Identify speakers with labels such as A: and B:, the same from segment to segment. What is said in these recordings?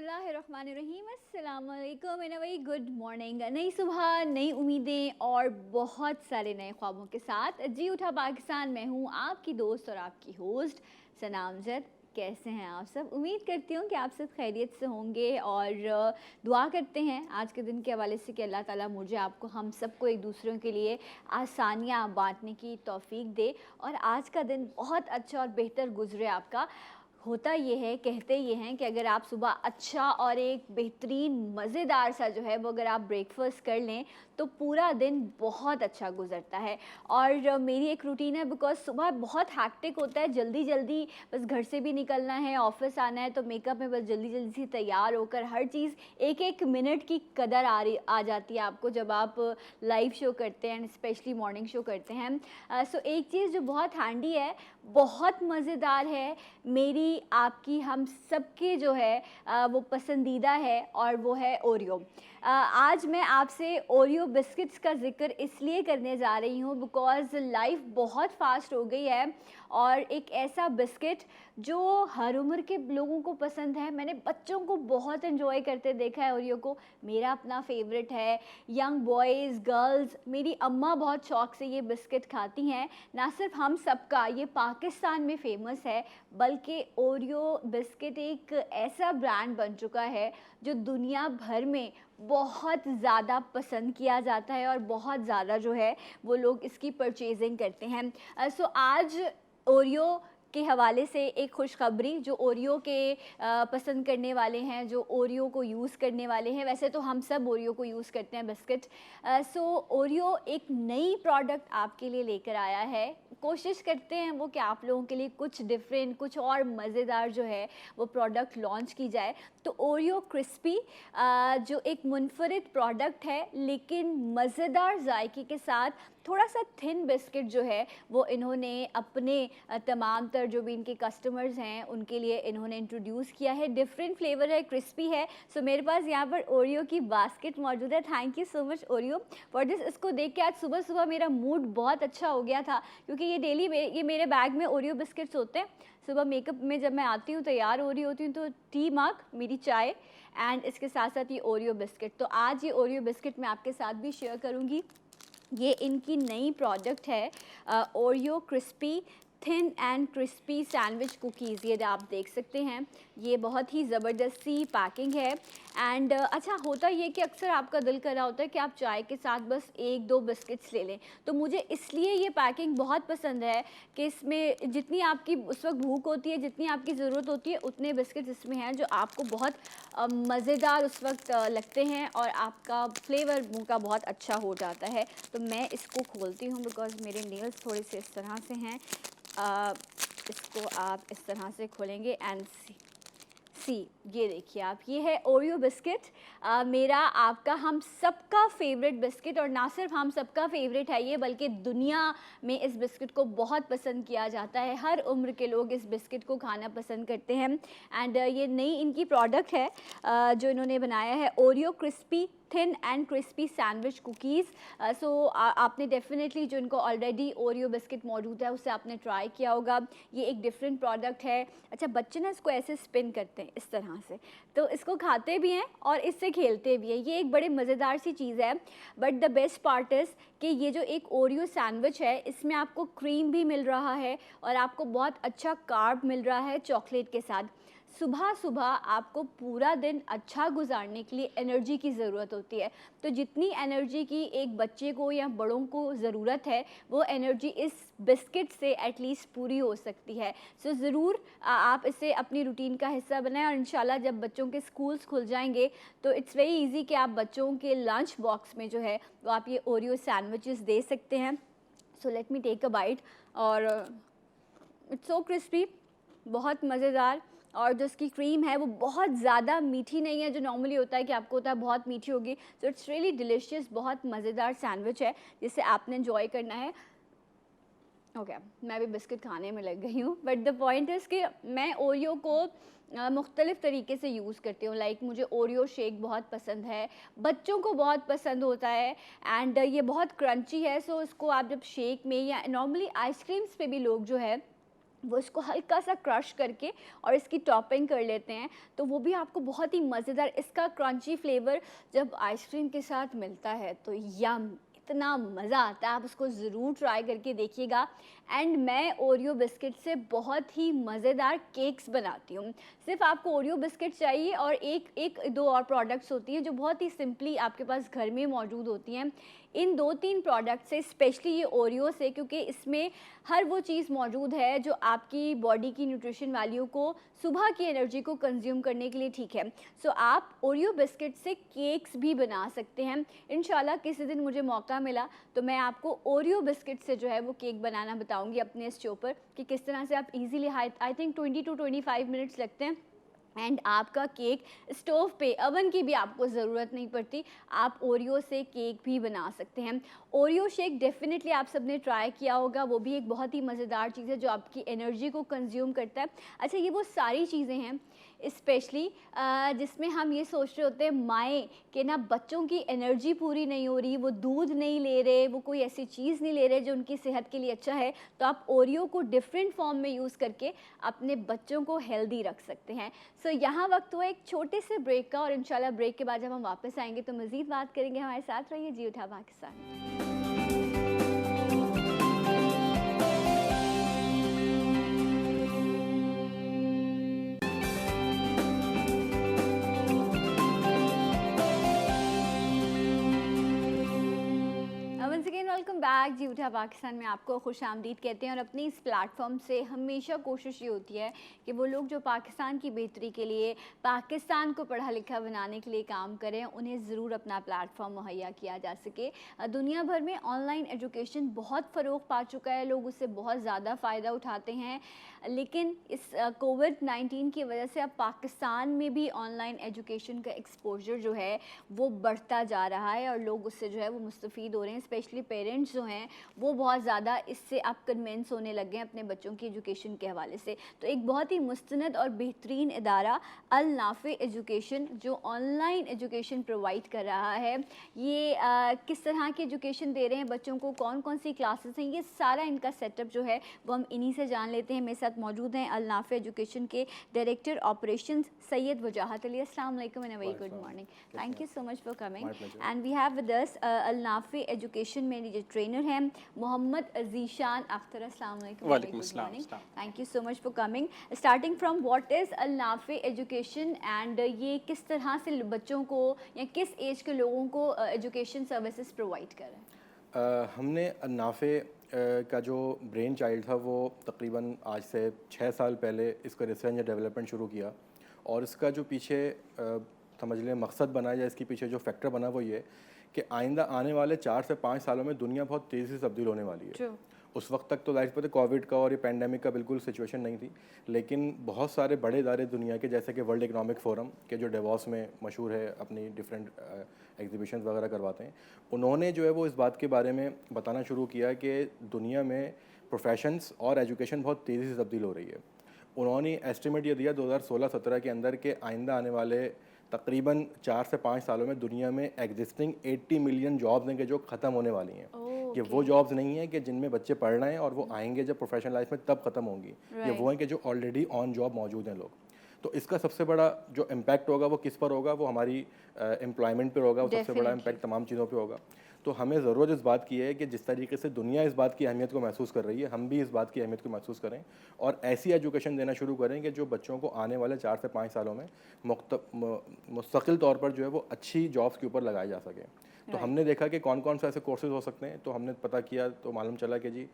A: बिस्मिल्लाहिर्रहमानिर्रहीम अस्सलामुअलैकुम and very good morning. नई सुबह, नई उम्मीदें और बहुत सारे नए ख्वाबों के साथ जी उठा पाकिस्तान में हूँ आपकी दोस्त और आपकी होस्ट सना अमजद। कैसे हैं आप सब? उम्मीद करती हूँ कि आप सब खैरियत से होंगे और दुआ करते हैं आज के दिन के हवाले से कि अल्लाह ताला मुझे आपको हम सबको एक दूसरों के लिए आसानियाँ बांटने की तौफीक दे और आज का दिन बहुत अच्छा और बेहतर गुजरे आपका। होता ये है, कहते ये हैं कि अगर आप सुबह अच्छा और एक बेहतरीन मज़ेदार सा जो है वो अगर आप ब्रेकफास्ट कर लें तो पूरा दिन बहुत अच्छा गुजरता है। और मेरी एक रूटीन है बिकॉज़ सुबह बहुत हैक्टिक होता है, जल्दी जल्दी बस घर से भी निकलना है, ऑफिस आना है, तो मेकअप में बस जल्दी जल्दी से तैयार होकर हर चीज़ एक एक मिनट की कदर आ जाती है आपको जब आप लाइव शो करते हैं, स्पेशली मॉर्निंग शो करते हैं। सो एक चीज़ जो बहुत हैंडी है, बहुत मज़ेदार है, मेरी आपकी हम सबके जो है वो पसंदीदा है और वो है ओरियो। आज मैं आपसे ओरियो बिस्किट्स का ज़िक्र इसलिए करने जा रही हूँ बिकॉज़ लाइफ बहुत फास्ट हो गई है और एक ऐसा बिस्किट जो हर उम्र के लोगों को पसंद है। मैंने बच्चों को बहुत एंजॉय करते देखा है ओरियो को, मेरा अपना फेवरेट है। यंग बॉयज़, गर्ल्स, मेरी अम्मा बहुत शौक़ से ये बिस्किट खाती हैं। ना सिर्फ हम सबका, ये पाकिस्तान में फ़ेमस है बल्कि ओरियो बिस्किट एक ऐसा ब्रांड बन चुका है जो दुनिया भर में बहुत ज़्यादा पसंद किया जाता है और बहुत ज़्यादा जो है वो लोग इसकी परचेजिंग करते हैं। सो आज ओरियो के हवाले से एक खुशखबरी, जो ओरियो के पसंद करने वाले हैं, जो ओरियो को यूज़ करने वाले हैं, वैसे तो हम सब ओरियो को यूज़ करते हैं बिस्किट। सो ओरियो एक नई प्रोडक्ट आपके लिए लेकर आया है। कोशिश करते हैं वो कि आप लोगों के लिए कुछ डिफरेंट, कुछ और मज़ेदार जो है वो प्रोडक्ट लॉन्च की जाए। तो ओरियो क्रिस्पी जो एक मुनफरिद प्रोडक्ट है लेकिन मज़ेदार जायके के साथ, थोड़ा सा थिन बिस्किट जो है वो इन्होंने अपने तमाम तर जो भी इनके कस्टमर्स हैं उनके लिए इन्होंने इंट्रोड्यूस किया है। डिफरेंट फ्लेवर है, क्रिस्पी है। सो मेरे पास यहाँ पर ओरियो की बास्केट मौजूद है। Thank you so much Oreo for this. इसको देख के आज सुबह सुबह मेरा मूड बहुत अच्छा हो गया था क्योंकि ये डेली ये मेरे बैग में ओरियो बिस्किट्स होते हैं। सुबह मेकअप में जब मैं आती हूँ, तैयार हो रही होती हूँ, तो टी मग, मेरी चाय एंड इसके साथ साथ ये ओरियो बिस्किट। तो आज ये ओरियो बिस्किट मैं आपके साथ भी शेयर करूँगी। ये इनकी नई प्रोडक्ट है Oreo crispy thin and crispy sandwich cookies. ये आप देख सकते हैं, ये बहुत ही ज़बरदस्त सी पैकिंग है। एंड अच्छा होता ये कि अक्सर आपका दिल कर रहा होता है कि आप चाय के साथ बस एक दो बिस्किट्स ले लें, तो मुझे इसलिए ये पैकिंग बहुत पसंद है कि इसमें जितनी आपकी उस वक्त भूख होती है, जितनी आपकी ज़रूरत होती है, उतने बिस्किट्स इसमें हैं जो आपको बहुत मज़ेदार उस वक्त लगते हैं और आपका फ्लेवर मुँह का बहुत अच्छा हो जाता है। तो मैं इसको खोलती हूँ बिकॉज़ मेरे नेल्स थोड़े से इस तरह से हैं। इसको आप इस तरह से खोलेंगे एंड सी, ये देखिए आप, ये है ओरियो बिस्किट, मेरा, आपका, हम सबका फेवरेट बिस्किट। और ना सिर्फ हम सबका फेवरेट है ये, बल्कि दुनिया में इस बिस्किट को बहुत पसंद किया जाता है। हर उम्र के लोग इस बिस्किट को खाना पसंद करते हैं। एंड ये नई इनकी प्रोडक्ट है जो इन्होंने बनाया है, Oreo crispy thin and crispy sandwich cookies. So आपने डेफिनेटली, जो इनको ऑलरेडी ओरियो बिस्किट मौजूद है उसे आपने ट्राई किया होगा। ये एक डिफरेंट प्रोडक्ट है। अच्छा, बच्चे ना इसको ऐसे स्पिन करते हैं इस तरह से, तो इसको खाते भी हैं और इससे खेलते भी हैं। ये एक बड़े मज़ेदार सी चीज़ है। But the best part is कि ये जो एक ओरियो सैंडविच है, इसमें आपको क्रीम भी मिल रहा है और आपको बहुत अच्छा कार्ब मिल रहा है चॉकलेट के साथ। सुबह सुबह आपको पूरा दिन अच्छा गुजारने के लिए एनर्जी की ज़रूरत होती है, तो जितनी एनर्जी की एक बच्चे को या बड़ों को ज़रूरत है, वो एनर्जी इस बिस्किट से एटलीस्ट पूरी हो सकती है। सो ज़रूर आप इसे अपनी रूटीन का हिस्सा बनाएं और इंशाल्लाह जब बच्चों के स्कूल्स खुल जाएंगे तो इट्स वेरी इजी कि आप बच्चों के लंच बॉक्स में जो है वो आप ये ओरियो सैंडविचेस दे सकते हैं। So let me take a bite. और इट्स सो क्रिस्पी, बहुत मज़ेदार। और जो इसकी क्रीम है वो बहुत ज़्यादा मीठी नहीं है, जो नॉर्मली होता है कि आपको होता है बहुत मीठी होगी। सो इट्स रियली डिलीशियस, बहुत मज़ेदार सैंडविच है जिसे आपने एंजॉय करना है। ओके, मैं भी बिस्किट खाने में लग गई हूँ। बट द पॉइंट इज़ कि मैं ओरियो को मुख्तलिफ़ तरीके से यूज़ करती हूँ। लाइक मुझे ओरियो शेक बहुत पसंद है, बच्चों को बहुत पसंद होता है एंड ये बहुत क्रंची है। सो इसको आप जब शेक में या नॉर्मली आइसक्रीम्स पे भी लोग जो है वो इसको हल्का सा क्रश करके और इसकी टॉपिंग कर लेते हैं, तो वो भी आपको बहुत ही मज़ेदार, इसका क्रंची फ्लेवर जब आइसक्रीम के साथ मिलता है तो यम, इतना मज़ा आता है। आप उसको ज़रूर ट्राई करके देखिएगा। एंड मैं ओरियो बिस्किट से बहुत ही मज़ेदार केक्स बनाती हूँ। सिर्फ आपको ओरियो बिस्किट चाहिए और एक दो और प्रोडक्ट्स होती हैं जो बहुत ही सिंपली आपके पास घर में मौजूद होती हैं। इन 2-3 प्रोडक्ट से, स्पेशली ये ओरियो से, क्योंकि इसमें हर वो चीज़ मौजूद है जो आपकी बॉडी की न्यूट्रिशन वैल्यू को, सुबह की एनर्जी को कंज्यूम करने के लिए ठीक है। सो आप ओरियो बिस्किट से केक्स भी बना सकते हैं। इंशाल्लाह किसी दिन मुझे मौका मिला तो मैं आपको ओरियो बिस्किट से जो है वो केक बनाना बताऊंगी अपने इस शो पर, कि किस तरह से आप easily, I think 20 to 25 minutes लगते हैं एंड आपका केक स्टोव पे, ओवन की भी आपको ज़रूरत नहीं पड़ती। आप ओरियो से केक भी बना सकते हैं। ओरियो शेक डेफिनेटली आप सबने ट्राई किया होगा, वो भी एक बहुत ही मज़ेदार चीज़ है जो आपकी एनर्जी को कंज्यूम करता है। अच्छा, ये वो सारी चीज़ें हैं स्पेशली जिसमें हम ये सोच रहे होते हैं माएँ कि ना बच्चों की एनर्जी पूरी नहीं हो रही, वो दूध नहीं ले रहे, वो कोई ऐसी चीज़ नहीं ले रहे जो उनकी सेहत के लिए अच्छा है, तो आप ओरियो को डिफरेंट फॉर्म में यूज़ करके अपने बच्चों को हेल्दी रख सकते हैं। सो यहाँ वक्त हुआ एक छोटे से ब्रेक का, और इंशाल्लाह ब्रेक के बाद जब हम वापस आएंगे तो मज़ीद बात करेंगे। हमारे साथ रहिए, जी उठा Pakistan. Once again welcome back, जी उठा पाकिस्तान में आपको खुश आमदीद कहते हैं। और अपनी इस प्लेटफॉर्म से हमेशा कोशिश ये होती है कि वो लोग जो पाकिस्तान की बेहतरी के लिए, पाकिस्तान को पढ़ा लिखा बनाने के लिए काम करें, उन्हें ज़रूर अपना प्लेटफॉर्म मुहैया किया जा सके। दुनिया भर में ऑनलाइन एजुकेशन बहुत फ़रोग पा चुका है, लोग उससे बहुत ज़्यादा फ़ायदा उठाते हैं, लेकिन इस कोविड-19 की वजह से अब पाकिस्तान में भी ऑनलाइन एजुकेशन का एक्सपोजर जो है वो बढ़ता जा रहा है और लोग उससे जो है वो मुस्तफ़ीद हो रहे हैं। स्पेशली पेरेंट्स जो हैं वो बहुत ज़्यादा इससे अब कन्विंस होने लगे हैं अपने बच्चों की एजुकेशन के हवाले से। तो एक बहुत ही मुस्तनद और बेहतरीन इदारा अल नाफे एजुकेशन जो ऑनलाइन एजुकेशन प्रोवाइड कर रहा है, ये किस तरह की एजुकेशन दे रहे हैं बच्चों को, कौन कौन सी क्लासेस हैं, ये सारा इनका सेटअप जो है वो हम इन्हीं से जान लेते हैं। मेरे साथ मौजूद हैं अल नाफे एजुकेशन के डायरेक्टर ऑपरेशंस सैयद वजाहत अली। अस्सलाम वालेकुम and a very good morning. Thank you so much for coming. And we have with us Al Nafay Education में जो ट्रेनर हैं मोहम्मद ज़ीशान अख्तर। अस्सलाम वालेकुम।
B: वालेकुम अस्सलाम।
A: Thank you so much for coming. Starting from what is Al Nafay Education and ये किस तरह से बच्चों को या किस एज के लोगों को एजुकेशन सर्विसेज प्रोवाइड कर रहे हैं?
B: हमने अल नाफे का जो ब्रेन चाइल्ड था वो तकरीबन आज से 6 साल पहले इसका रिसर्च या डेवलपमेंट शुरू किया, और इसका जो पीछे समझ लें मकसद बना या इसके पीछे जो फैक्टर बना वो ये कि आइंदा आने वाले 4 से 5 सालों में दुनिया बहुत तेज़ी से तब्दील होने वाली है।
A: True.
B: उस वक्त तक तो लाइफ पर कोविड का और ये पैंडेमिक का बिल्कुल सिचुएशन नहीं थी, लेकिन बहुत सारे बड़े इदारे दुनिया के, जैसे कि वर्ल्ड इकनॉमिक फ़ोरम के जो डेवॉस में मशहूर है, अपनी डिफरेंट एग्जीबिशंस वगैरह करवाते हैं, उन्होंने जो है वो इस बात के बारे में बताना शुरू किया कि दुनिया में प्रोफेशंस और एजुकेशन बहुत तेज़ी से तब्दील हो रही है। उन्होंने एस्टिमेट ये दिया 2016-17 के अंदर के आइंदा आने वाले तकरीबन 4 से 5 सालों में दुनिया में एग्जिस्टिंग 80 मिलियन जॉब्स हैं कि जो ख़त्म होने वाली हैं। ये वो जॉब्स नहीं है कि जिनमें बच्चे पढ़ रहे हैं और वो आएंगे जब प्रोफेशनल लाइफ में तब ख़त्म होंगी। ये वो हैं कि जो ऑलरेडी ऑन जॉब मौजूद हैं लोग। तो इसका सबसे बड़ा जो इम्पैक्ट होगा वो किस पर होगा? वो हमारी एम्प्लॉयमेंट पर होगा। वो सबसे बड़ा इम्पैक्ट तमाम चीज़ों पे होगा। तो हमें ज़रूरत इस बात की है कि जिस तरीके से दुनिया इस बात की अहमियत को महसूस कर रही है, हम भी इस बात की अहमियत को महसूस करें और ऐसी एजुकेशन देना शुरू करें कि जो बच्चों को आने वाले 4 से 5 सालों में मुस्तकिल तौर पर जो है वो अच्छी जॉब्स के ऊपर लगाए जा सकें। तो हमने देखा कि कौन कौन से ऐसे कोर्सेज हो सकते हैं, तो हमने पता किया तो मालूम चला कि जी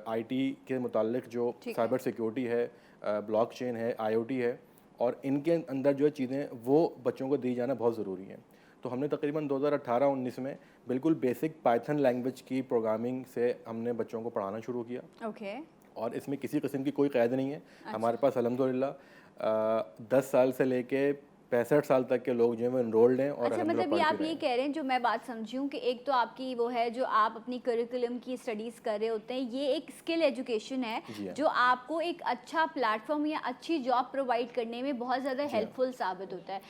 B: आईटी के मुतालिक जो साइबर सिक्योरिटी है, ब्लॉकचेन है, आईओटी है, और इनके अंदर जो चीज़ें वो बच्चों को दी जाना बहुत ज़रूरी है। तो हमने तकरीबन 2018-19 में बिल्कुल बेसिक पाइथन लैंग्वेज की प्रोग्रामिंग से हमने बच्चों को पढ़ाना शुरू किया। और इसमें किसी किस्म की कोई क़ैद नहीं है। हमारे पास अल्हम्दुलिल्लाह 10 साल से लेके 65 साल तक के लोग जो हैं वो इनरोल्ड हैं और
A: अच्छा,
B: अल्हम्दुलिल्लाह
A: मतलब ये
B: पढ़
A: आप
B: भी रहे
A: ये
B: हैं।
A: कह रहे हैं, जो मैं बात समझी हूँ कि एक तो आपकी वो है जो आप अपनी करिकुलम की स्टडीज़ कर रहे होते हैं, ये एक स्किल एजुकेशन है
B: जी हाँ,
A: जो आपको एक अच्छा प्लेटफॉर्म या अच्छी जॉब प्रोवाइड करने में बहुत ज़्यादा
B: जी हाँ,
A: हेल्पफुल साबित होता है।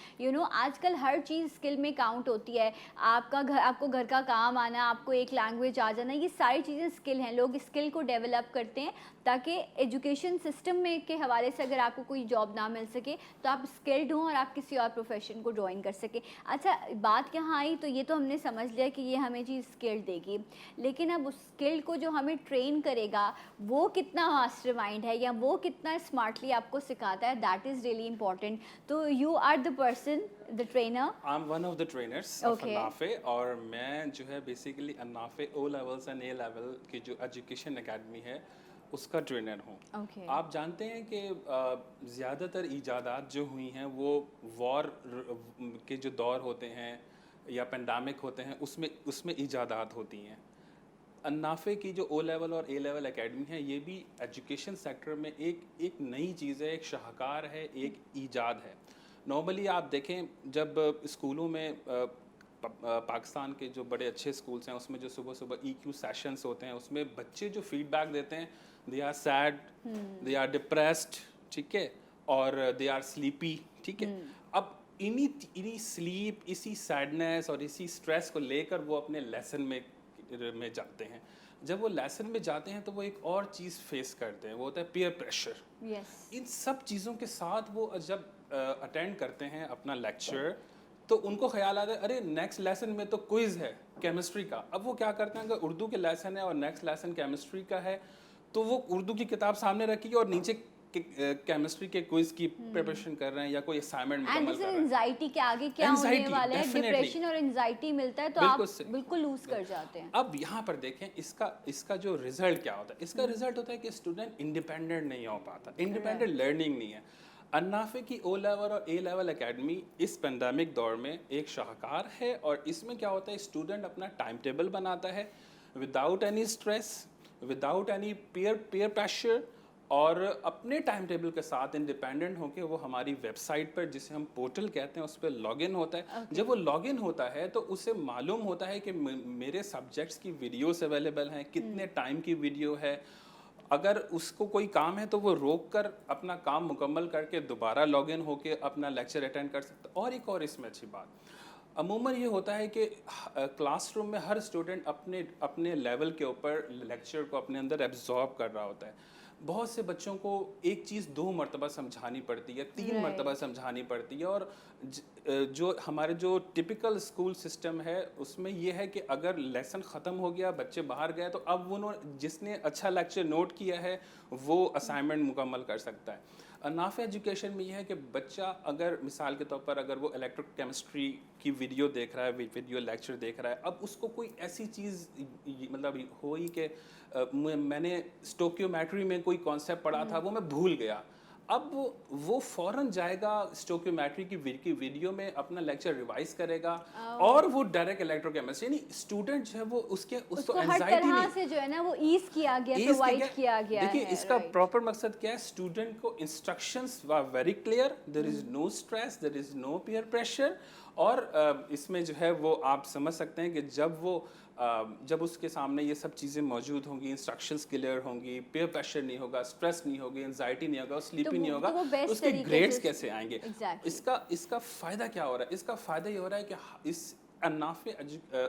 A: आजकल हर चीज़ स्किल में काउंट होती है। आपको घर का काम आना, आपको एक लैंग्वेज आ जाना, ये सारी चीज़ें स्किल हैं। लोग स्किल को डेवलप करते हैं ताकि एजुकेशन सिस्टम में के हवाले से अगर आपको कोई जॉब ना मिल सके तो आप स्किल्ड हों और आप किसी और प्रोफेशन को ज्वाइन कर सकें। अच्छा, बात कहाँ आई, तो ये तो हमने समझ लिया कि ये हमें चीज़ स्किल्ड देगी, लेकिन अब उस स्किल को जो हमें ट्रेन करेगा वो कितना मास्टरमाइंड है या वो कितना स्मार्टली आपको सिखाता है, दैट इज़ रियली इंपॉर्टेंट। तो you are the person, the trainer.
C: I am one of the trainers of
A: okay.
C: अन्नाफे, और मैं जो है बेसिकली अन्नाफे O levels and A level की जो एजुकेशन एकेडमी है उसका ट्रेनर हूँ।
A: ओके।
C: आप जानते हैं कि ज़्यादातर इजादात जो हुई हैं वो वॉर के जो दौर होते हैं या पेंडेमिक होते हैं उसमें उसमें इजादात होती हैं। अन्नाफे की जो ओ लेवल और ए लेवल एकेडमी है ये भी एजुकेशन सेक्टर में एक नई चीज़ है, एक शाहकार है, एक ईजाद है। नॉर्मली आप देखें जब स्कूलों में पाकिस्तान के जो बड़े अच्छे स्कूल्स हैं उसमें जो सुबह सुबह EQ सेशंस होते हैं उसमें बच्चे जो फीडबैक देते हैं, they are sad, they are depressed, ठीक है, और दे आर स्लीपी, ठीक है। अब इन्हीं इन्हीं स्लीप, इसी सैडनेस और इसी स्ट्रेस को लेकर वो अपने लेसन में जाते हैं। जब वो लेसन में जाते हैं तो वो एक और चीज़ फेस करते हैं, वो होता है पीयर प्रेशर।
A: यस।
C: इन सब चीज़ों के साथ वो जब अटेंड करते हैं अपना लेक्चर तो उनको ख्याल आता है अरे नेक्स्ट लेसन में तो क्विज़ है केमिस्ट्री का। अब वो क्या करते हैं, अगर उर्दू के लेसन है और नेक्स्ट लेसन केमिस्ट्री का है तो वो उर्दू की किताब सामने रखी और नीचे केमिस्ट्री के क्विज की प्रिपरेशन कर रहे हैं या कोई असाइनमेंट
A: एंड
C: मुकम्मल
A: दिस
C: कर
A: इज
C: रहे हैं।
A: एंजाइटी के आगे क्या होने
C: Anxiety,
A: वाला है,
C: definitely.
A: डिप्रेशन और एंजाइटी मिलता है तो
C: बिल्कुल
A: आप
C: सही।
A: बिल्कुल लूज कर जाते हैं।
C: अब यहाँ पर देखें इसका जो रिजल्ट क्या होता है, इसका रिजल्ट होता है कि स्टूडेंट इंडिपेंडेंट नहीं हो पाता, इंडिपेंडेंट लर्निंग नहीं है। अन्नाफे की ओ लेवल और ए लेवल एकेडमी इस पेंडेमिक दौर में एक शाहकार है और इसमें क्या होता है, स्टूडेंट अपना टाइम टेबल बनाता है without any stress, without any peer pressure, और अपने टाइम टेबल के साथ इंडिपेंडेंट होकर वो हमारी वेबसाइट पर, जिसे हम पोर्टल कहते हैं, उस पर लॉगिन होता है। जब वो लॉगिन होता है तो उसे मालूम होता है कि मेरे सब्जेक्ट्स की वीडियोस अवेलेबल हैं, कितने टाइम की वीडियो है। अगर उसको कोई काम है तो वो रोक कर अपना काम मुकम्मल करके दोबारा लॉगिन होकर अपना लेक्चर अटेंड कर सकता है। और एक और इसमें अच्छी बात, अमूमन ये होता है कि क्लासरूम में हर स्टूडेंट अपने अपने लेवल के ऊपर लेक्चर को अपने अंदर एब्जॉर्ब कर रहा होता है। बहुत से बच्चों को एक चीज़ 2 मरतबा समझानी पड़ती है, 3 मरतबा समझानी पड़ती है, और जो हमारे जो टिपिकल स्कूल सिस्टम है उसमें ये है कि अगर लेसन ख़त्म हो गया, बच्चे बाहर गए, तो अब उन्होंने जिसने अच्छा लेक्चर नोट किया है वो असाइनमेंट मुकम्मल कर सकता है। नाफ एजुकेशन में यह है कि बच्चा अगर मिसाल के तौर पर अगर वो इलेक्ट्रोकेमिस्ट्री की वीडियो देख रहा है, वीडियो लेक्चर देख रहा है, अब उसको कोई ऐसी चीज़ मतलब हो ही कि मैंने स्टोकियोमेट्री में कोई कॉन्सेप्ट पढ़ा था वो मैं भूल गया, अब वो फ़ौरन जाएगा स्टोकियोमेट्री की वीडियो में अपना लेक्चर रिवाइज करेगा और वो डायरेक्ट इलेक्ट्रोकेमिस्ट्री, यानी स्टूडेंट जो है वो उसको
A: हर
C: एंजाइटी
A: तरह
C: नहीं,
A: से जो है ना वो ईज किया गया,
C: Ease
A: प्रोवाइड किया गया
C: देखिए
A: है।
C: इसका
A: right.
C: प्रॉपर मकसद क्या है, स्टूडेंट को instructions were very clear, there is no stress, there is no peer pressure, और इसमें जो है वो आप समझ सकते हैं कि जब उसके सामने ये सब चीज़ें मौजूद होंगी, इंस्ट्रक्शंस क्लियर होंगी, पीयर प्रेशर नहीं होगा, स्ट्रेस नहीं होगी, एंजाइटी नहीं होगा, स्लीपी नहीं होगा,
A: best
C: उसके
A: तरीके
C: ग्रेड्स
A: से-
C: कैसे आएंगे।
A: Exactly.
C: इसका फ़ायदा क्या हो रहा है, इसका फ़ायदा ये हो रहा है कि इस अन्नाफे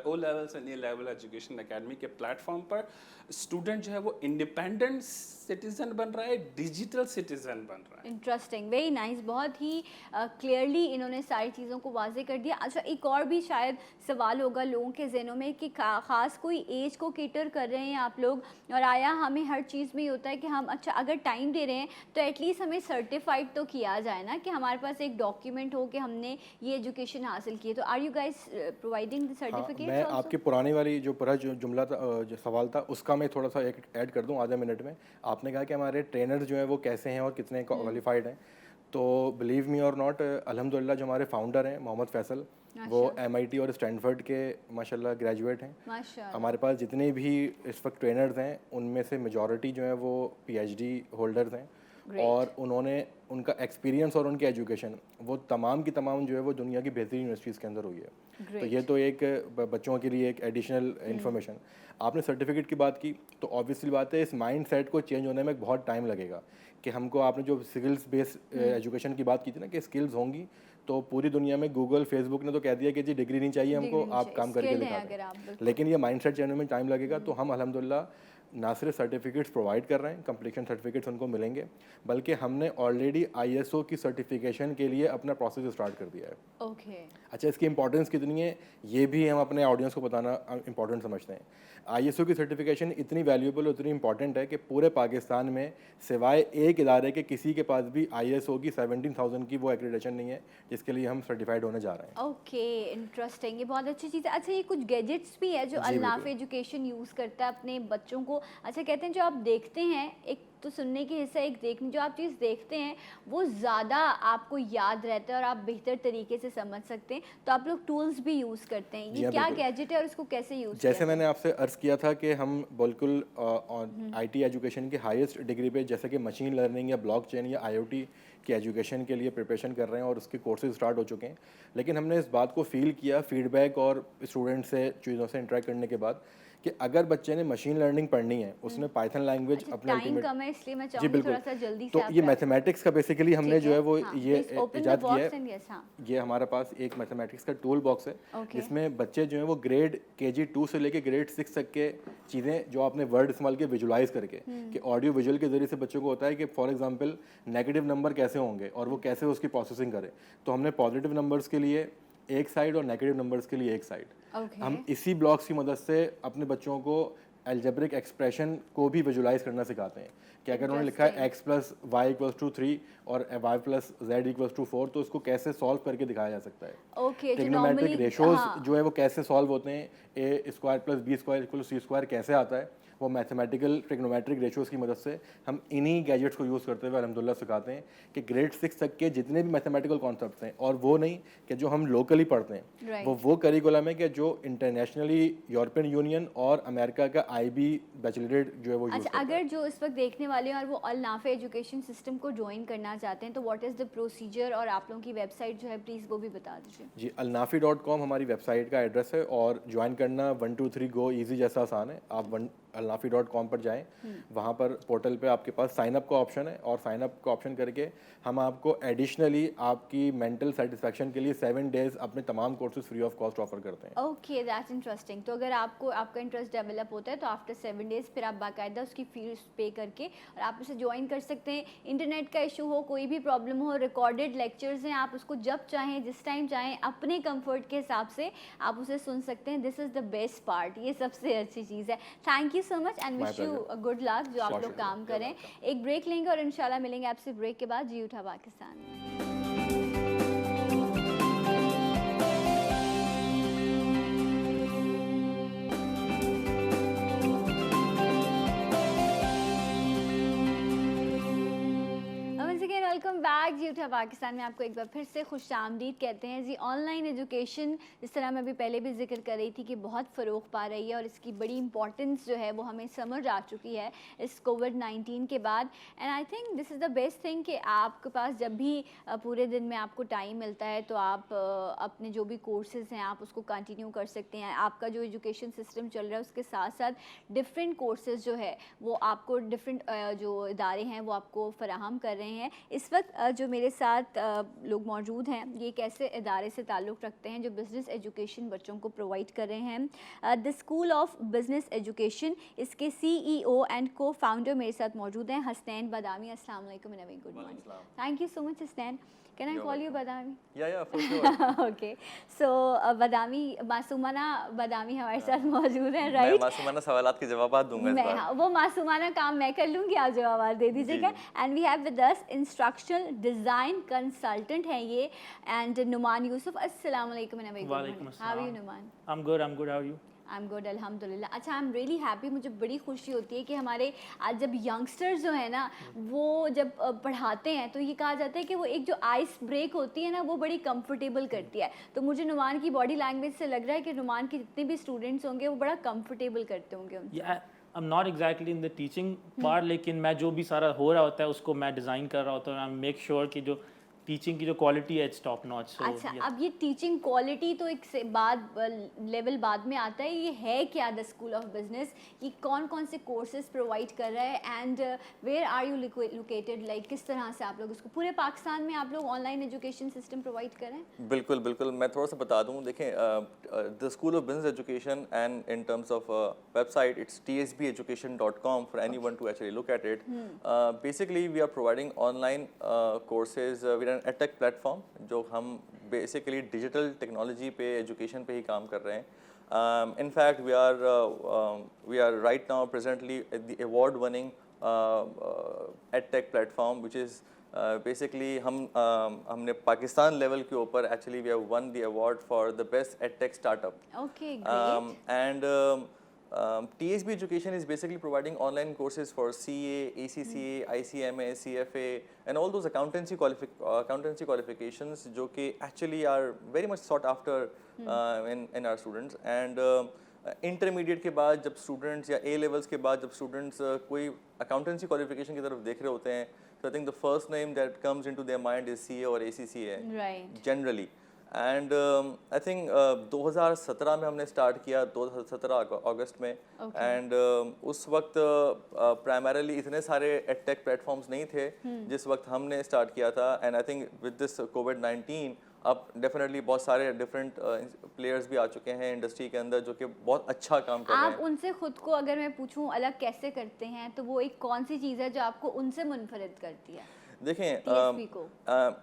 C: O levels and A level education academy के प्लेटफॉर्म पर स्टूडेंट जो है वो इंडिपेंडेंट सिटीजन बन रहा है, डिजिटल सिटीजन बन रहा है।
A: इंटरेस्टिंग, वेरी नाइस, बहुत ही क्लियरली इन्होंने सारी चीज़ों को वाजे कर दिया। अच्छा, एक और भी शायद सवाल होगा लोगों के जहनों में कि ख़ास कोई एज को केटर कर रहे हैं आप लोग, और आया हमें हर चीज़ में ये होता है कि हम अच्छा अगर टाइम दे रहे हैं तो एटलीस्ट हमें सर्टिफाइड तो किया जाए ना, कि हमारे पास एक डॉक्यूमेंट हो कि हमने ये एजुकेशन हासिल की है। तो are you guys providing the
B: हाँ,
A: सर्टिफिकेट?
B: मैं आपकी पुरानी वाली जो पूरा जो जुमला था, जो सवाल था, उसका मैं थोड़ा सा एक ऐड कर दूं आधे मिनट में। आपने कहा कि हमारे ट्रेनर जो हैं वो कैसे हैं और कितने क्वालिफाइड हैं, तो बिलीव मी और नॉट, अल्हम्दुलिल्लाह जो हमारे फाउंडर हैं मोहम्मद फैसल, वो MIT और स्टैनफोर्ड के माशाल्लाह ग्रेजुएट हैं।
A: माशाल्लाह।
B: हमारे पास जितने भी इस वक्त ट्रेनर्स हैं उनमें से मेजॉरिटी जो है वो PhD होल्डर्स हैं,
A: Great.
B: और उन्होंने उनका एक्सपीरियंस और उनकी एजुकेशन वो तमाम की तमाम जो है वो दुनिया की बेहतरीन यूनिवर्सिटीज़ के अंदर हुई है। तो
A: Great.
B: ये तो एक बच्चों के लिए एक एडिशनल इन्फॉर्मेशन। आपने सर्टिफिकेट की बात की, तो ऑब्वियसली बात है इस माइंड सेट को चेंज होने में बहुत टाइम लगेगा कि हमको, आपने जो स्किल्स बेस्ड एजुकेशन की बात की थी ना कि स्किल्स होंगी, तो पूरी दुनिया में गूगल फेसबुक ने तो कह दिया कि जी डिग्री नहीं चाहिए हमको,
A: Degree नहीं
B: आप
A: चाहिए,
B: काम करके
A: skill है
B: दिखा
A: अगर आप,
B: दें।
A: बिल्कुल।
B: लेकिन ये माइंड सेट चेंज होने में टाइम लगेगा, तो हम अल्हम्दुलिल्लाह ना सिर्फ सर्टिफिकेट्स प्रोवाइड कर रहे हैं, कंप्लीशन सर्टिफिकेट्स उनको मिलेंगे, बल्कि हमने ऑलरेडी ISO की सर्टिफिकेशन के लिए अपना प्रोसेस स्टार्ट कर दिया है।
A: ओके।
B: अच्छा, इसकी इंपॉर्टेंस कितनी है ये भी हम अपने ऑडियंस को बताना इंपॉर्टेंट समझते हैं। ISO की सर्टिफिकेशन इतनी वैल्यूएबल और इतनी इंपॉर्टेंट है कि पूरे पाकिस्तान में सिवाय एक इदारे के किसी के पास भी ISO की 17,000 की वो एक्रेडिटेशन नहीं है जिसके लिए हम सर्टिफाइड होने जा रहे हैं।
A: ओके, इंटरेस्टिंग, ये बहुत अच्छी चीज़ है। अच्छा, ये कुछ गैजेट्स भी है जो
B: जी,
A: अल्नाफ
B: बिल्कुल।
A: एजुकेशन यूज़ करता है अपने बच्चों को। अच्छा, कहते हैं जो आप देखते हैं, एक तो सुनने की हिस्सा, एक देखने, जो आप चीज़ देखते हैं वो ज़्यादा आपको याद रहता है और आप बेहतर तरीके से समझ सकते हैं, तो आप लोग टूल्स भी यूज़ करते हैं।
B: जी
A: ये
B: हाँ,
A: क्या
B: बिल्कुल।
A: गैजेट है और इसको कैसे यूज़
B: जैसे मैंने आपसे अर्ज़ किया था कि हम बिल्कुल IT एजुकेशन की हाईएस्ट डिग्री पे, जैसे कि मशीन लर्निंग या ब्लॉकचेन या IoT की एजुकेशन के लिए प्रिपरेशन कर रहे हैं और उसके कोर्सेज स्टार्ट हो चुके हैं। लेकिन हमने इस बात को फील किया फीडबैक और स्टूडेंट से, चीज़ों से इंटरेक्ट करने के बाद, कि अगर बच्चे ने मशीन लर्निंग पढ़नी है, उसने पाइथन लैंग्वेज
A: अच्छा,
B: अपने
A: टाइम
B: अल्टीमेट,
A: कम है इसलिए मैं
B: जी
A: चाहूँगी
B: बिल्कुल,
A: थोड़ा सा जल्दी से
B: तो
A: आप
B: ये
A: wrap-
B: मैथमेटिक्स का बेसिकली हमने
A: ठीक
B: जो है वो
A: हाँ,
B: ये
A: please open the
B: इजाद किया
A: box and
B: है।
A: yes, हाँ।
B: ये हमारे पास एक मैथमेटिक्स का टूल बॉक्स है
A: Okay.
B: जिसमें बच्चे जो हैं वो ग्रेड KG 2 से लेके ग्रेड 6 तक के चीज़ें जो आपने वर्ड इस्तेमाल के विजुलाइज करके, कि ऑडियो विजुअल के जरिए से बच्चों को होता है कि फॉर एग्जांपल नेगेटिव नंबर कैसे होंगे और वो कैसे उसकी प्रोसेसिंग करें। तो हमने पॉजिटिव नंबर्स के लिए एक साइड और नेगेटिव नंबर्स के लिए एक साइड,
A: Okay.
B: हम इसी ब्लॉक्स की मदद से अपने बच्चों को एल्जेब्रिक एक्सप्रेशन को भी विजुलाइज करना सिखाते हैं कि अगर उन्होंने लिखा है x + y = 3 और y + z = 4, तो उसको कैसे सॉल्व करके दिखाया जा सकता है।
A: ओके, जो
B: ट्रिग्नोमेट्रिक
A: नॉर्मली
B: रेशोज जो है वो कैसे सॉल्व होते हैं, a² + b² = c² कैसे आता है, वो मैथमेटिकल ट्रिग्नोमेट्रिक रेशोज की मदद से हम इन्हीं गैजेट्स को यूज़ करते हुए अल्हम्दुलिल्लाह सिखाते हैं कि ग्रेड 6 तक के जितने भी मैथमेटिकल कॉन्सेप्ट्स हैं, और वो नहीं कि जो हम लोकली पढ़ते हैं,
A: Right.
B: वो करिकुलम है कि जो इंटरनेशनली यूरोपियन यूनियन और अमेरिका का IB बैचलरेट जो है वो यूज़
A: अच्छा,
B: करता है।
A: अगर जो इस वक्त देखने वाले हैं और वो अल नाफे एजुकेशन सिस्टम को ज्वाइन करना चाहते हैं, तो व्हाट इज़ द प्रोसीजर, और आप लोगों की वेबसाइट जो है प्लीज़ वो भी बता दीजिए।
B: जी, alnafi.com हमारी वेबसाइट का एड्रेस है, और ज्वाइन करना 1 2 3 गो ईजी जैसा आसान है। आप alnafi.com पर जाएं, वहाँ पर पोर्टल पे आपके पास साइन अप का ऑप्शन है, और साइन अप का ऑप्शन करके हम आपको एडिशनली आपकी मेंटल सेटिस्फेक्शन के लिए 7 डेज अपने तमाम courses free of cost offer करते हैं।
A: Okay, that's interesting. तो अगर आपको आपका इंटरेस्ट डेवलप होता है तो आफ्टर 7 डेज़ फिर आप बाकायदा उसकी फीस पे करके और आप उसे ज्वाइन कर सकते हैं। इंटरनेट का इशू हो, कोई भी प्रॉब्लम हो, रिकॉर्डेड लेक्चर्स हैं, आप उसको जब चाहें, जिस टाइम चाहें, अपने कंफर्ट के हिसाब से आप उसे सुन सकते हैं। This is the best part, ये सबसे अच्छी चीज़ है। Thank you so much and
B: My
A: wish you
B: pleasure.
A: Good luck जो आप लोग
B: शुक्रिया।
A: काम करें। एक ब्रेक लेंगे और इंशाल्लाह मिलेंगे आपसे ब्रेक के बाद जी उठा पाकिस्तान में। वेलकम बैक जी उठा पाकिस्तान में। आपको एक बार फिर से खुश आमदीद कहते हैं जी। ऑनलाइन एजुकेशन, जिस तरह मैं अभी पहले भी जिक्र कर रही थी कि बहुत फ़रोग पा रही है और इसकी बड़ी इंपॉर्टेंस जो है वो हमें समझ आ चुकी है इस कोविड-19 के बाद। And I think this is the best thing कि आपके पास जब भी पूरे दिन में आपको टाइम मिलता है तो आप अपने जो भी कोर्सेज़ हैं आप उसको कंटिन्यू कर सकते हैं। आपका जो एजुकेशन सिस्टम चल रहा है उसके साथ साथ डिफरेंट कोर्सेज़ जो है वो आपको डिफरेंट जो इदारे हैं वो आपको फराहम कर रहे हैं। इस वक्त जो मेरे साथ लोग मौजूद हैं ये एक ऐसे इदारे से ताल्लुक़ रखते हैं जो बिज़नेस एजुकेशन बच्चों को प्रोवाइड कर रहे हैं। The school of business education, इसके CEO एंड को फाउंडर मेरे साथ मौजूद हैं हसनैन बदामी। अस्सलाम वालेकुम and good morning. Thank you so much Hasnain. Can I call you Badami?
D: Yeah, for sure.
A: Okay. So Badami, मासूमाना बदामी हमारे साथ मौजूद हैं,
D: मैं
A: राइट?
D: मासूमाना सवालात के जवाब दूंगा इस
A: मैं
D: बार।
A: हाँ, वो मासूमाना काम मैं कर लूँगी, आप जवाब दे दीजिएगा। And we have with us instructional design consultant हैं ये, एंड नुमान यूसुफ। अस्सलाम वालेकुम and very good morning. How are you Numan?
E: I'm good. How are you?
A: I am good अल्हम्दुलिल्लाह। अच्छा, आई एम रियली हैप्पी, मुझे बड़ी खुशी होती है कि हमारे आज जब यंगस्टर्स जो है ना वो जब पढ़ाते हैं तो ये कहा जाता है कि वो एक जो आइस ब्रेक होती है ना वो बड़ी कंफर्टेबल करती है। तो मुझे नुमान की बॉडी लैंग्वेज से लग रहा है कि नुमान के जितने भी स्टूडेंट्स होंगे वो बड़ा कंफर्टेबल करते होंगे उनसे।
E: Yeah, I'm not exactly in the teaching part, लेकिन मैं जो भी सारा हो रहा होता है उसको मैं डिज़ाइन कर रहा होता हूँ, आई मेक श्योर कि जो टीचिंग की जो क्वालिटी है इट्स टॉप नॉच. सो
A: अच्छा, अब ये टीचिंग क्वालिटी तो एक से बाद लेवल बाद में आता है, ये है क्या द स्कूल ऑफ बिजनेस, ये कौन कौन से कोर्सेज प्रोवाइड कर रहा है and where are you located, like किस तरह से आप लोग इसको पूरे पाकिस्तान में आप लोग ऑनलाइन एजुकेशन सिस्टम प्रोवाइड कर रहे हैं?
D: बिल्कुल बिल्कुल, मैं थोड़ा सा बता दूं. देखें, the school of business education and in terms of website it's tsbeducation.com for anyone to actually look at it. Basically we are providing online courses with an edtech platform जो हम बेसिकली डिजिटल टेक्नोलॉजी पे education पे ही काम कर रहे हैं. In fact we are right now presently at the award winning edtech platform which is basically हमने Pakistan level के ऊपर actually we have won the award for the best edtech startup.
A: Okay, great.
D: And TSB Education is basically providing online courses for CA, ACCA, ICMA, CFA, and all those accountancy qualifications, जो कि actually are very much sought after in our students. And intermediate के बाद जब students या A levels के बाद जब students कोई accountancy qualification की तरफ देख रहे होते हैं, so I think the first name that comes into their mind is CA or ACCA.
A: Right.
D: Generally. And I think 2017 में हमने स्टार्ट किया, 2017 अगस्त में. एंड उस वक्त प्राइमरीली इतने सारे एडटेक प्लेटफॉर्म्स नहीं थे जिस वक्त हमने स्टार्ट किया था. And I think with this कोविड-19 अब डेफिनेटली बहुत सारे डिफरेंट प्लेयर्स भी आ चुके हैं इंडस्ट्री के अंदर जो कि बहुत अच्छा काम कर रहे हैं.
A: आप उनसे खुद को अगर मैं पूछूं अलग कैसे करते हैं, तो वो एक कौन सी चीज़ है जो आपको उनसे मुनफरिद करती है?
D: देखें,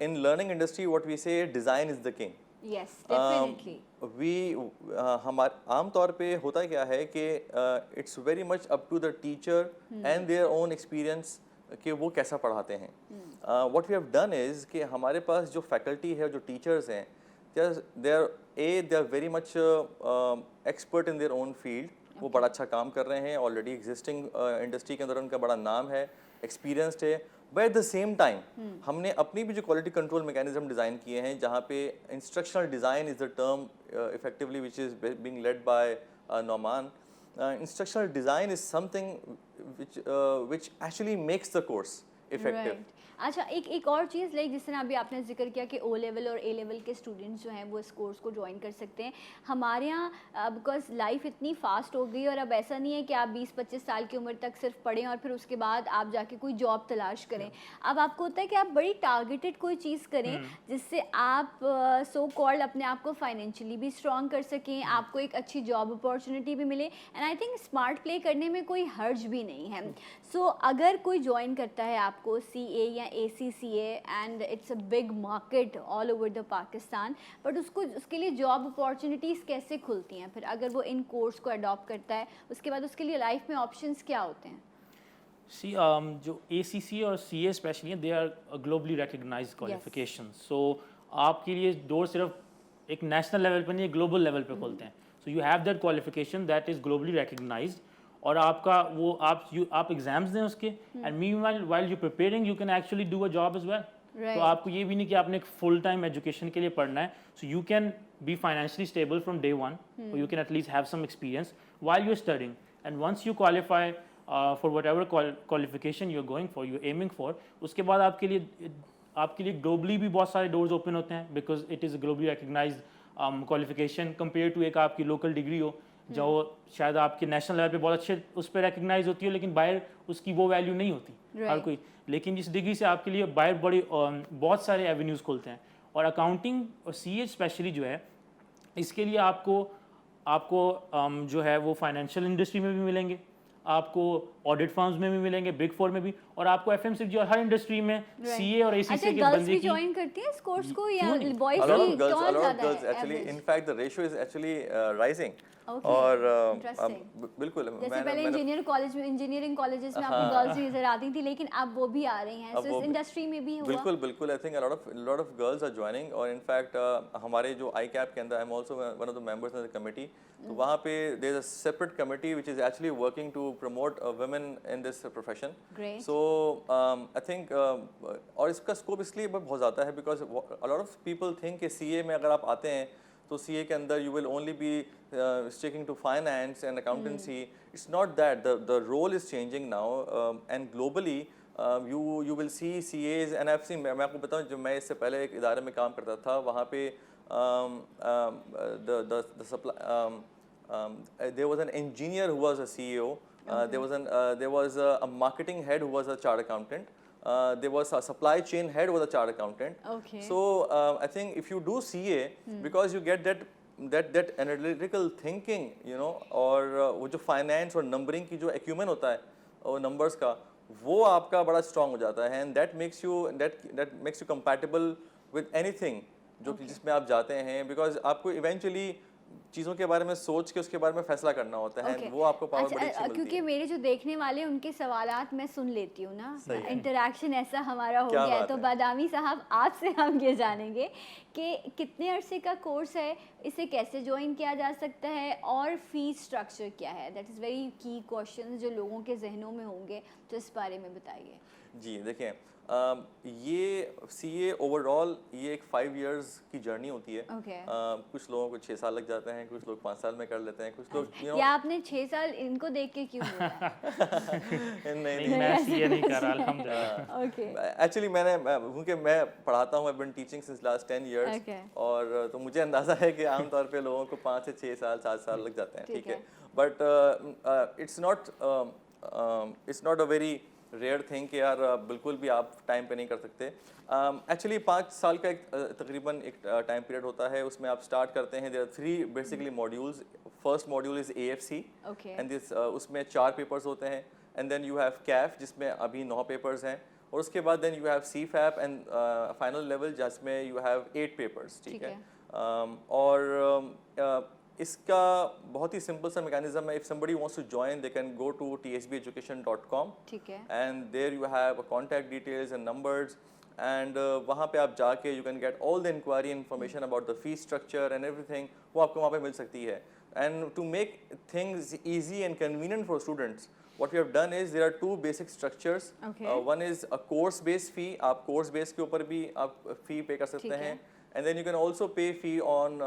D: in learning industry what we say design is the king.
A: Yes, definitely.
D: हमारे आम तौर पे होता क्या है कि it's very much up to the teacher and their own experience कि वो कैसा पढ़ाते हैं. What we have done is कि हमारे पास जो फैकल्टी है, जो टीचर्स हैं, they are very much expert in their own field. वो बड़ा अच्छा काम कर रहे हैं, ऑलरेडी एग्जिस्टिंग इंडस्ट्री के अंदर उनका बड़ा नाम है, एक्सपीरियंसड है. But at the same time हमने अपनी भी जो क्वालिटी कंट्रोल मैकेनिज्म डिज़ाइन किए हैं, जहाँ पे instructional design is the term effectively which is being led by Nauman. Instructional design is something which actually makes the course effective.
A: Right. अच्छा, एक और चीज़ लाइक जिस तरह अभी आपने जिक्र किया कि ओ लेवल और ए लेवल के स्टूडेंट्स जो हैं वो इस कोर्स को ज्वाइन कर सकते हैं. हमारे यहाँ बिकॉज लाइफ इतनी फास्ट हो गई और अब ऐसा नहीं है कि आप 20-25 साल की उम्र तक सिर्फ पढ़ें और फिर उसके बाद आप जाके कोई जॉब तलाश करें. अब आपको होता है कि आप बड़ी टारगेटेड कोई चीज़ करें जिससे आप सो कॉल्ड अपने आप को फाइनेंशियली भी स्ट्रॉन्ग कर सकें, आपको एक अच्छी जॉब अपॉर्चुनिटी भी मिले. And I think smart play करने में कोई हर्ज भी नहीं है. सो अगर कोई ज्वाइन करता है आपको CA या ACCA and it's a big market all over the Pakistan, but उसके लिए जॉब अपॉर्चुनिटीज़ कैसे खुलती हैं फिर अगर वो इन कोर्स को अडॉप्ट करता है? उसके बाद उसके लिए लाइफ में ऑप्शंस क्या होते हैं?
E: सी जो ACCA और CA specially they are globally recognised qualification. So आपके लिए डोर सिर्फ एक नेशनल लेवल पर नहीं, ग्लोबल लेवल पे खुलते हैं. So you have that qualification that is globally recognised और आपका वो आप एग्जाम्स दें उसके and meanwhile while you preparing you can actually do a job as well. तो आपको ये भी नहीं कि आपने एक फुल टाइम एजुकेशन के लिए पढ़ना है. So you can be financially stable from day one, you can at least have some experience while you are studying and once you qualify for whatever qualification you are going for, you are aiming for, उसके बाद आपके लिए globally भी बहुत सारे doors open होते हैं because it is globally recognised qualification compare to एक आपकी लोकल डिग्री हो जो शायद आपके नेशनल लेवल पे बहुत अच्छे उस पर रिकग्नाइज होती है लेकिन बाहर उसकी वो वैल्यू नहीं होती हर कोई. लेकिन इस डिग्री से आपके लिए बाहर बहुत सारे एवेन्यूज़ खुलते हैं. और अकाउंटिंग और CA स्पेशली जो है इसके लिए आपको जो है वो फाइनेंशियल इंडस्ट्री में भी मिलेंगे, आपको ऑडिट फर्म्स में भी मिलेंगे, बिग 4 में भी, और आपको FMCG और हर इंडस्ट्री में CA और ACCA के बंदे की
A: ज्वाइन करती हैं इस कोर्स को या बॉयज
D: A lot of
A: की
D: girls,
A: कौन
D: a lot of
A: ज्यादा
D: girls
A: है
D: actually.
A: average?
D: In fact, the ratio is actually rising.
A: Okay,
D: और
A: interesting.
D: बिल्कुल
A: जैसे पहले इंजीनियरिंग कॉलेजेस में आपको गर्ल्स नजर आती थी लेकिन अब वो भी आ रही हैं.
D: अब
A: सो
D: वो
A: इस इंडस्ट्री में भी हुआ.
D: बिल्कुल. I think a lot of girls are joining. और in fact हमारे जो ICAP के अंदर I'm also one of the members of the committee. तो वहाँ पे there is a separate committee which is actually working to promote women in this profession.
A: Great.
D: So I think और इसका scope इसलिए बहुत ज़्यादा है because a lot of people think कि CA में अगर आप आते हैं तो CA के अंदर you will only be sticking to finance and accountancy. It's not that. The role is changing now, and globally you will see CAs, and I've seen, मैं आपको बताऊं, जब मैं इससे पहले एक इदारे में काम करता था, वहाँ पे the supply, there was an engineer who was a CEO. There was a marketing head who was a chartered accountant. There was a supply chain head who was a chartered accountant.
A: Okay.
D: So I think if you do CA, because you get that analytical thinking, you know, और वो जो finance और numbering की जो acumen होता है और numbers का, वो आपका बड़ा strong हो जाता है, and that makes you compatible with anything जो कि जिसमें आप जाते हैं, because आपको eventually चीज़ों के बारे में सोच के उसके बारे में फैसला करना होता है,
A: Okay.
D: वो आपको पावर
A: अच्छा,
D: बड़ी अच्छी मिलती
A: क्योंकि
D: है।
A: मेरे जो देखने वाले उनके सवालात मैं सुन लेती हूँ ना,
D: सही है।
A: इंटरेक्शन ऐसा हमारा हो
D: क्या
A: गया है।
D: बात
A: तो
D: है।
A: बादामी साहब, आपसे हम ये जानेंगे कि कितने अरसे का कोर्स है, इसे कैसे ज्वाइन किया जा सकता है और फीस स्ट्रक्चर क्या है। दैट इज़ वेरी की क्वेश्चन जो लोगों के जहनों में होंगे, तो इस बारे में बताइए।
D: जी देखिए, ये CA ओवरऑल ये एक 5 इयर्स की जर्नी होती है।
A: Okay.
D: कुछ लोगों को 6 साल लग जाते हैं, कुछ लोग 5 साल में कर लेते हैं, कुछ लोग
A: या आपने 6 साल इनको देख के क्यों बोला?
E: नहीं, मैं CA नहीं कर रहा, अल्हम्दुलिल्लाह।
A: ओके,
D: एक्चुअली क्योंकि मैं पढ़ाता हूँ, I been teaching since last 10 years,
A: Okay.
D: और तो मुझे अंदाज़ा है कि आमतौर पे लोगों को 5 से 6 साल 7 साल लग जाते हैं,
A: ठीक
D: ठीक है।
A: है।
D: But it's not a very rare thing कि यार बिल्कुल भी आप टाइम पे नहीं कर सकते। एक्चुअली 5 साल का तकरीबन एक टाइम पीरियड होता है, उसमें आप स्टार्ट करते हैं। There are 3 basically modules. First module is AFC,
A: okay,
D: and this उसमें 4 पेपर्स होते हैं, and then you have CAF जिसमें अभी 9 पेपर्स हैं, और उसके बाद then you have CFAP and final level जिसमें यू हैव 8 पेपर्स, ठीक
A: ठीक
D: है।
A: है।
D: और इसका बहुत ही सिंपल सा मैकेनिज्म है। If somebody wants to join, they can go to tsbeducation.com,
A: ठीक है।
D: And there you have contact details and numbers, and वहाँ पे आप जाके you can get all the inquiry information about the fees structure and everything, वो आपको वहाँ पे मिल सकती है। And to make things easy and convenient for students, what we have done is there are 2 basic structures.
A: Okay.
D: One is a course based fee, आप course base के ऊपर भी आप fee pay कर सकते
A: ठीक
D: हैं,
A: है।
D: and then you can also pay fee on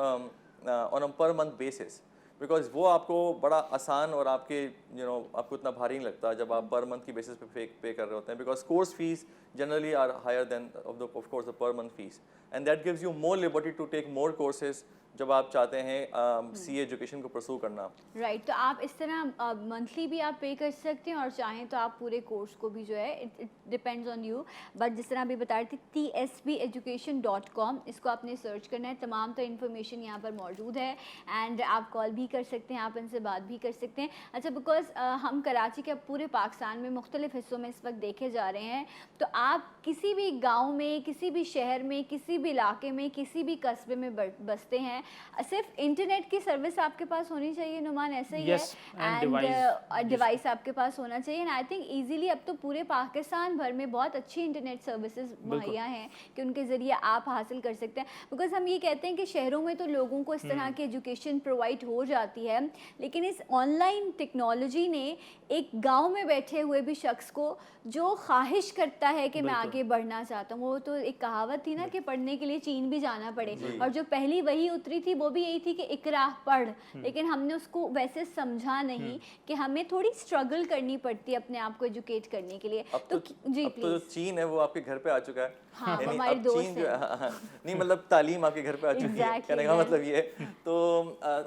D: a per month basis, because वो आपको बड़ा आसान और आपके आपको इतना भारी नहीं लगता जब आप पर मंथ की बेसिस पे पे कर रहे होते हैं, because course fees generally are higher than of course the per month fees, and that gives you more liberty to take more courses जब आप चाहते हैं CA एजुकेशन को परस्यू करना।
A: राइट, तो आप इस तरह मंथली भी आप पे कर सकते हैं और चाहें तो आप पूरे कोर्स को भी जो है, it depends on you. But जिस तरह अभी बता रही थी tsbeducation.com, इसको आपने सर्च करना है, तमाम तो इन्फॉर्मेशन यहाँ पर मौजूद है, एंड आप कॉल भी कर सकते हैं, आप इनसे बात भी कर सकते हैं। अच्छा, बिकॉज हम कराची के पूरे पाकिस्तान में मुख्तलिफ हिस्सों में इस वक्त देखे जा रहे हैं, तो आप किसी भी गाँव में, किसी भी शहर में, किसी भी इलाके में, किसी भी कस्बे में बसते हैं, सिर्फ इंटरनेट की सर्विस आपके पास होनी चाहिए, नुमान, ऐसा ही
E: Yes,
A: है, एंड डिवाइस आपके पास होना चाहिए। एंड आई थिंक इजीली अब तो पूरे पाकिस्तान भर में बहुत अच्छी इंटरनेट सर्विसेज मुहैया हैं कि उनके ज़रिए आप हासिल कर सकते हैं। बिकॉज हम ये कहते हैं कि शहरों में तो लोगों को इस तरह की एजुकेशन प्रोवाइड हो जाती है, लेकिन इस ऑनलाइन टेक्नोलॉजी ने एक गाँव में बैठे हुए भी शख्स को जो ख्वाहिश करता है कि मैं आगे बढ़ना चाहता हूँ, वो तो एक कहावत थी ना कि पढ़ने के लिए चीन भी जाना पड़े, और जो पहली वही उतरी थी वो भी यही थी कि इकरा पढ़, लेकिन हमने उसको वैसे समझा नहीं कि हमें थोड़ी स्ट्रगल करनी पड़ती है अपने आप को एजुकेट करने के लिए।
D: अब तो
A: जी
D: अब तो जो
A: प्लीज।
D: चीन है वो आपके घर पे आ चुका है।
A: हाँ,
D: यानी
A: हमारे
D: अब
A: दोस्त
D: चीन जो
A: हैं।
D: नहीं, मतलब तालीम आपके घर पे आ चुकी है,
A: Exactly,
D: कहने का
A: yes.
D: मतलब ये है। तो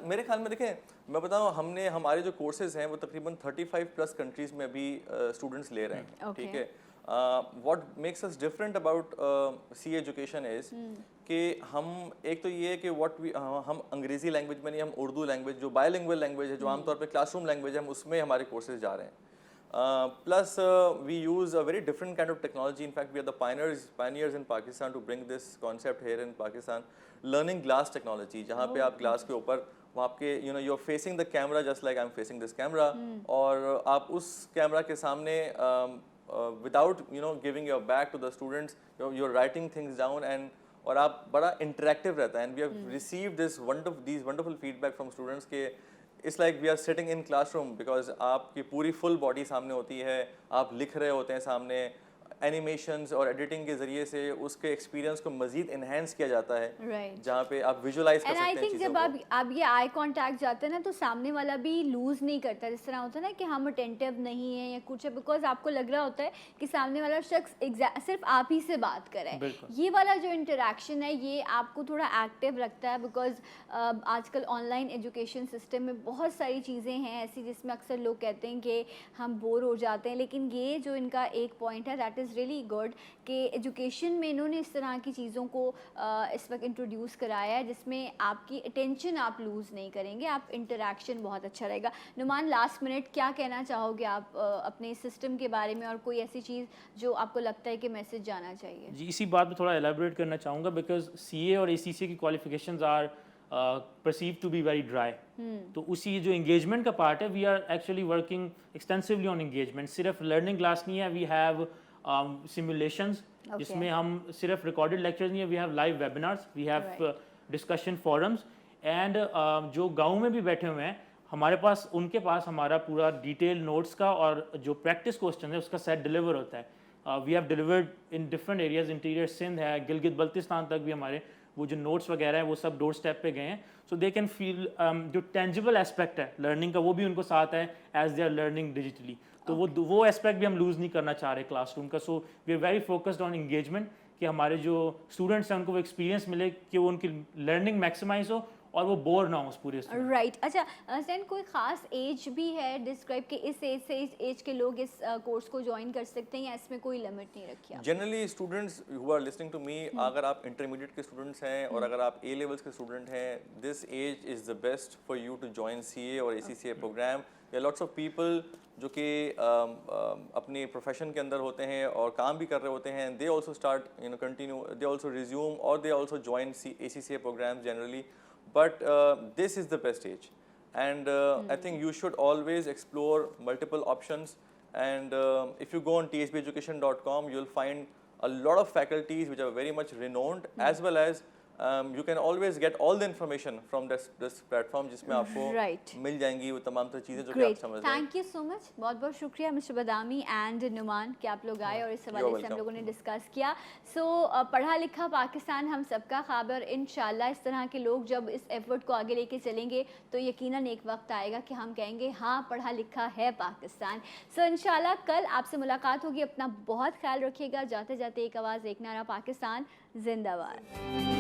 D: मेरे ख्याल में देखें, मैं बताऊँ, हमने हमारे जो कोर्सेज हैं वो तकरीबन 35 प्लस कंट्रीज में अभी स्टूडेंट्स ले रहे हैं,
A: Okay.
D: ठीक है। What makes us different about CA education is कि हम एक तो ये है कि हम अंग्रेज़ी लैंग्वेज में नहीं, हम उर्दू लैंग्वेज जो बायलिंगुअल लैंग्वेज है, जो आमतौर पे क्लासरूम लैंग्वेज है, हम उसमें हमारे कोर्सेज जा रहे हैं। Plus we use a very different kind of technology. In fact, we are the pioneers in Pakistan to bring this concept here in Pakistan. Learning glass technology, जहाँ पे आप ग्लास के ऊपर वहाँ आपके you're facing the camera just like I'm facing this camera, और आप उस कैमरा के सामने without giving your back to the students, you're writing things down, and और आप बड़ा interactive रहता है। And we have received these wonderful feedback from students के it's like we are sitting in classroom, because आपकी पूरी full body सामने होती है, आप लिख रहे होते हैं सामने, एनिमेशंस और एडिटिंग के ज़रिए से उसके एक्सपीरियंस को मज़ीद इन्हेंस किया जाता है,
A: Right.
D: जहाँ पे आप विजुलाइज कर
A: एंड
D: सकते
A: आई
D: हैं
A: थिंक
D: चीज़ों
A: जब
D: को।
A: आप ये आई कांटेक्ट जाते हैं ना, तो सामने वाला भी लूज नहीं करता, जिस तरह होता है ना कि हम अटेंटिव नहीं है या कुछ है, बिकॉज आपको लग रहा होता है कि सामने वाला शख्स सिर्फ आप ही से बात कर रहा है।
E: बिल्कुल।
A: ये वाला जो इंटरेक्शन है ये आपको थोड़ा एक्टिव रखता है, बिकॉज आजकल ऑनलाइन एजुकेशन सिस्टम में बहुत सारी चीज़ें हैं ऐसी जिसमें अक्सर लोग कहते हैं कि हम बोर हो जाते हैं, लेकिन ये जो इनका एक पॉइंट है दैट इज़ रियली गुड कि एजुकेशन में इन्होंने इस तरह की चीज़ों को इस वक्त इंट्रोड्यूस कराया है जिसमें आपकी अटेंशन आप लूज़ नहीं करेंगे, आप इंटरेक्शन बहुत अच्छा रहेगा। नुमान, लास्ट मिनट क्या कहना चाहोगे आप अपने सिस्टम के बारे में, और कोई ऐसी चीज़ जो आपको लगता है कि मैसेज जाना चाहिए?
E: जी, इसी बात पे थोड़ा एलाबोरेट करना चाहूँगा, बिकॉज सीए और एसीसीए की qualifications are perceive to be very dry. तो उसी जो एंगेजमेंट का पार्ट है, we are actually working extensively on engagement. सिर्फ लर्निंग क्लास नहीं है, वी हैव सिमुलेशंस जिसमें हम सिर्फ रिकॉर्डेड लेक्चर्स नहीं है, we have live webinars, we have discussion forums, and जो गाँव में भी बैठे हुए हैं हमारे पास, उनके पास हमारा पूरा डिटेल नोट्स का और जो प्रैक्टिस क्वेश्चन है उसका सेट डिलीवर होता है। We have delivered in different areas, interior Sindh है, गिलगित बल्तिस्तान तक भी हमारे वो जो नोट्स वगैरह है वो सब डोर स्टेप पे गए हैं। सो दे कैन फील जो टेंजिबल एस्पेक्ट है लर्निंग का वो भी उनको साथ है as they are learning digitally. तो वो एस्पेक्ट भी हम लूज़ नहीं करना चाह रहे क्लासरूम का। So we are very focused on engagement कि हमारे जो स्टूडेंट्स हैं उनको वो एक्सपीरियंस मिले कि वो उनकी लर्निंग मैक्सिमाइज हो और वो बोर ना हो उस पूरे
A: राइट। अच्छा सैन, कोई ख़ास एज भी है डिस्क्राइब कि इस एज से इस एज के लोग इस कोर्स को ज्वाइन कर सकते हैं, या इसमें कोई लिमिट नहीं रखी है?
D: Generally students who are listening to me, अगर आप इंटरमीडिएट के स्टूडेंट्स हैं और अगर आप ए लेवल्स के स्टूडेंट हैं, this age is the best for you to join CA और एसीसीए प्रोग्राम। या लॉट्स ऑफ पीपल जो कि अपने प्रोफेशन के अंदर होते हैं और काम भी कर रहे होते हैं, they also start continue, they also resume और they also join ACCA programmes generally. But this is the best age, and I think you should always explore multiple options. And if you go on tsbeducation.com, you'll find a lot of faculties which are very much renowned, as well as you can always get all the information from this platform, जिसमें आपको मिल जाएंगी वो तमाम तरह चीज़ें जो कि आप समझ रहे हैं।
A: थैंक यू सो मच, बहुत बहुत शुक्रिया मिस्टर बदामी एंड नुमान कि आप लोग आए और इस हवाले से हम लोगों ने डिस्कस किया। सो पढ़ा लिखा पाकिस्तान हम सबका ख्वाब है, और इंशाल्लाह इस तरह के लोग जब इस एफर्ट को आगे लेके चलेंगे तो यकीनन एक वक्त आएगा कि हम कहेंगे हाँ पढ़ा लिखा है पाकिस्तान। सो इंशाल्लाह कल आपसे मुलाकात होगी। अपना बहुत ख्याल रखिएगा। जाते जाते एक आवाज़, एक नारा, पाकिस्तान जिंदाबाद।